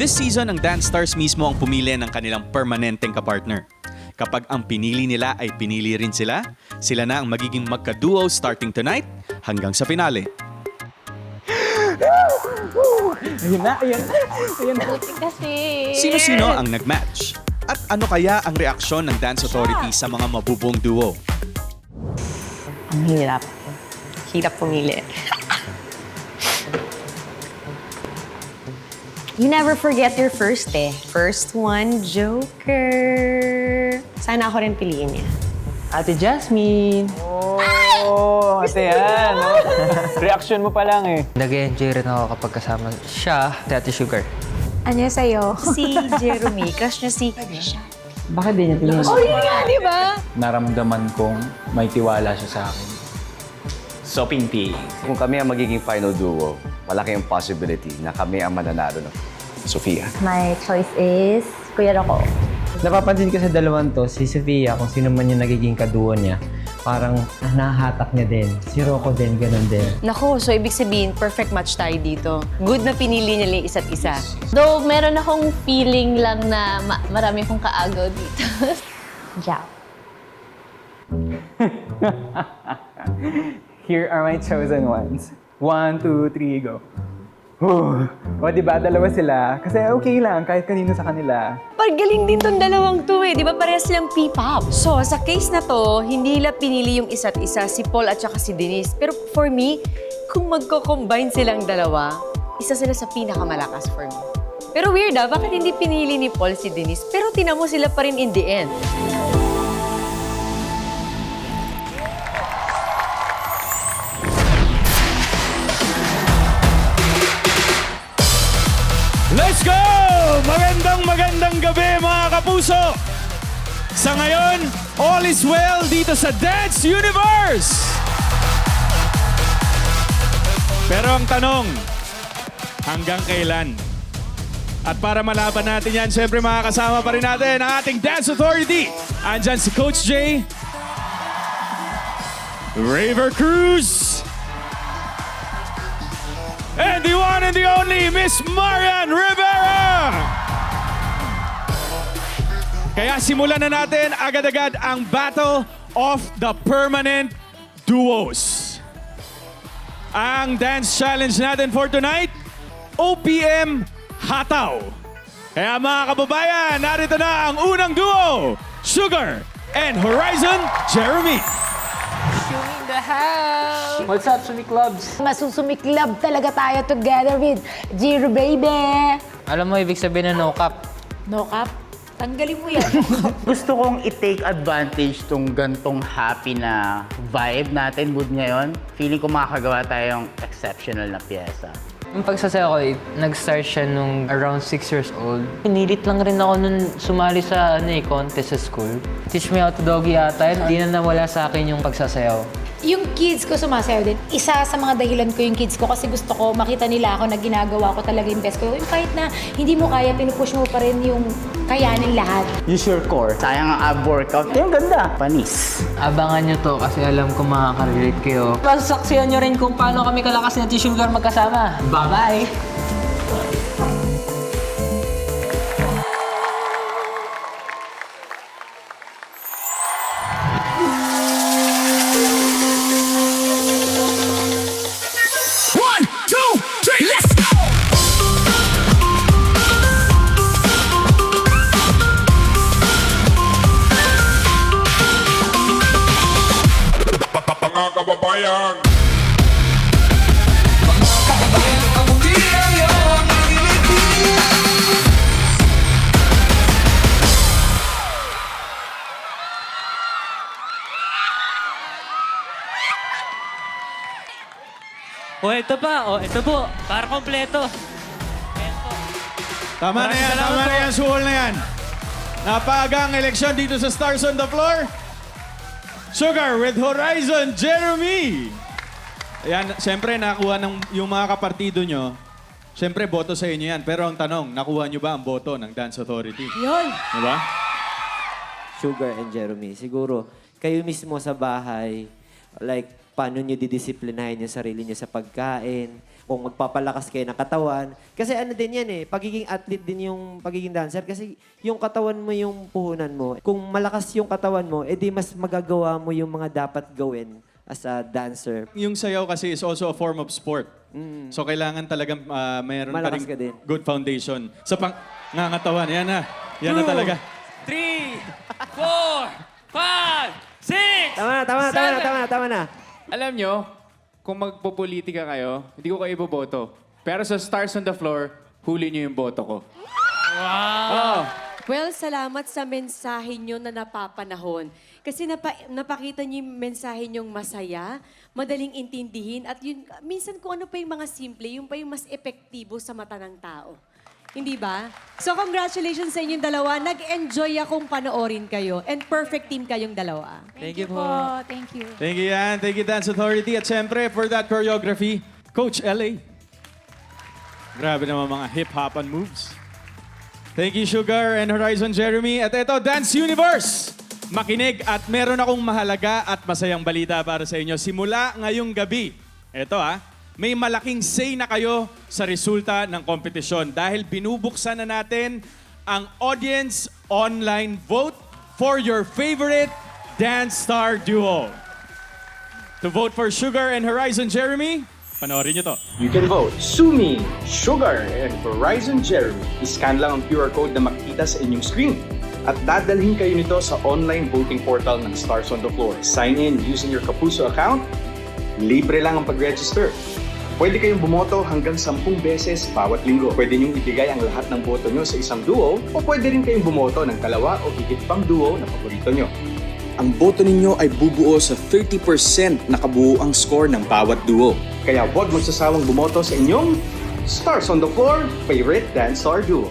This season, ang Dance Stars mismo ang pumili ng kanilang permanenteng kapartner. Kapag ang pinili nila ay pinili rin sila, sila na ang magiging magka-duo starting tonight hanggang sa finale. Ayun na. Buti kasi. Sino-sino ang nag-match? At ano kaya ang reaksyon ng Dance Authority sa mga mabubong duo? Ang hirap. Hirap pumili. You never forget your first eh. First one, Joker. Sana ako rin piliin niya. Ate Jasmine. Oh, ate yan. Reaction mo pa lang eh. Nag-enjoy rin ako kapag kasama siya, si Ate Sugar. Ano sa'yo? Si Jeremy, crush niya si Krisha. Bakit di niya tinignan? Oh, yun nga, di ba? Naramdaman kong may tiwala siya sa akin. So, Pinti, kung kami ang magiging final duo, malaki ang possibility na kami ang mananalo ng Sofia. My choice is Kuya Rocco. Napapansin ko sa dalawang to, si Sofia, kung sino man yung nagiging kaduo niya, parang nahahatak niya din. Si Rocco din, ganun din. Nako, so ibig sabihin, perfect match tayo dito. Good na pinili niya lang isa't isa. Though meron akong feeling lang na marami akong kaagaw dito. Jao. Here are my chosen ones. 1, 2, 3, go. O, diba? Dalawa sila. Kasi okay lang, kahit kanino sa kanila. Pagaling din tong dalawang to eh. Di ba parehas silang P-pop? So, sa case na to, hindi nila pinili yung isa't isa, si Paul at saka si Denise. Pero for me, kung magko-combine silang dalawa, isa sila sa pinakamalakas for me. Pero weird bakit hindi pinili ni Paul si Denise? Pero tinamo sila pa rin in the end. Let's go! Magandang gabi mga kapuso! Sa ngayon, all is well dito sa Dance Universe! Pero ang tanong, hanggang kailan? At para malaban natin yan, siyempre makakasama pa rin natin ang ating Dance Authority. Andyan si Coach J, Raver Cruz, and the one and the only Miss Marian Rivera! Kaya simulan na natin agad-agad ang Battle of the Permanent Duos. Ang dance challenge natin for tonight, OPM Hataw. Kaya mga kababayan, narito na ang unang duo, Sugar and Horizon Jeremy. What's up, Sumi Clubs? Masusumiklab talaga tayo together with Jiro Baby. Alam mo, ibig sabihin na no cap. No cap? Tanggalin mo yan. Gusto kong i-take advantage tong gantong happy na vibe natin, mood ngayon. Feeling ko makakagawa tayong exceptional na pyesa. Yung pagsasayaw ko, nag-start siya nung around 6 years old. Pinilit lang rin ako nun sumali sa contest sa school. Teach me how to doggy ata yun. Hindi na nawala sa akin yung pagsasayaw. Yung kids ko sumasayaw din. Isa sa mga dahilan ko yung kids ko kasi gusto ko makita nila ako na ginagawa ko talaga yung best ko. Yung kahit na hindi mo kaya, pinupush mo pa rin yung kayanin lahat. Use your core. Sayang ang ab workout. Yung ganda. Panis. Abangan nyo to kasi alam ko makaka-relate kayo. Masasaksihan nyo rin kung paano kami kalakas na Sugar magkasama. Bye-bye! O, ito pa. O, ito po. Para kompleto. Tama na yan, suhol na yan. Napaagang eleksyon dito sa Stars on the Floor. Sugar with Horizon Jeremy. Ayan, siyempre nakuha ng yung mga kapartido nyo. Siyempre, boto sa inyo yan. Pero ang tanong, nakuha nyo ba ang boto ng Dance Authority? Yun. Diba? Sugar and Jeremy, siguro kayo mismo sa bahay, like, paano nyo didisiplinahin yung sarili nyo sa pagkain, kung magpapalakas kayo ng katawan. Kasi ano din yan pagiging athlete din yung pagiging dancer kasi yung katawan mo yung puhunan mo. Kung malakas yung katawan mo, edi mas magagawa mo yung mga dapat gawin as a dancer. Yung sayaw kasi is also a form of sport. So kailangan talagang mayroon pa Malakas rin ka din. good foundation. Sa pangangatawan, yan na. Yan na talaga. 3, 4, 5, 6! Tama na. Alam nyo, kung magpopolitika kayo, hindi ko kayo iboboto. Pero sa Stars on the Floor, huli nyo yung boto ko. Well, salamat sa mensahe nyo na napapanahon. Kasi napakita nyo yung mensahe nyong masaya, madaling intindihin, at yun, minsan kung ano pa yung mga simple, yung pa yung mas epektibo sa mata ng tao. Hindi ba? So congratulations sa inyong dalawa. Nag-enjoy akong panoorin kayo. And perfect team kayong dalawa. Thank you po. Thank you. Thank you, Yan. Thank you, Dance Authority. At syempre, for that choreography, Coach LA. Grabe naman mga hip-hopan moves. Thank you, Sugar and Horizon Jeremy. At ito, Dance Universe. Makinig at meron akong mahalaga at masayang balita para sa inyo. Simula ngayong gabi, ito may malaking say na kayo sa resulta ng kompetisyon dahil binubuksan na natin ang audience online vote for your favorite dance star duo. To vote for Sugar and Horizon Jeremy, panoorin nyo to. You can vote Sumi, Sugar, and Horizon Jeremy. I-scan lang ang QR code na makikita sa inyong screen. At dadalhin kayo nito sa online voting portal ng Stars on the Floor. Sign in using your Kapuso account. Libre lang ang pag-register. Pwede kayong bumoto hanggang 10 beses bawat linggo. Pwede niyong ibigay ang lahat ng boto nyo sa isang duo o pwede rin kayong bumoto ng 2 o higit pang duo na paborito nyo. Ang boto ninyo ay bubuo sa 30% na kabuuang score ng bawat duo. Kaya huwag magsasawang bumoto sa inyong Stars on the Floor favorite dance star duo.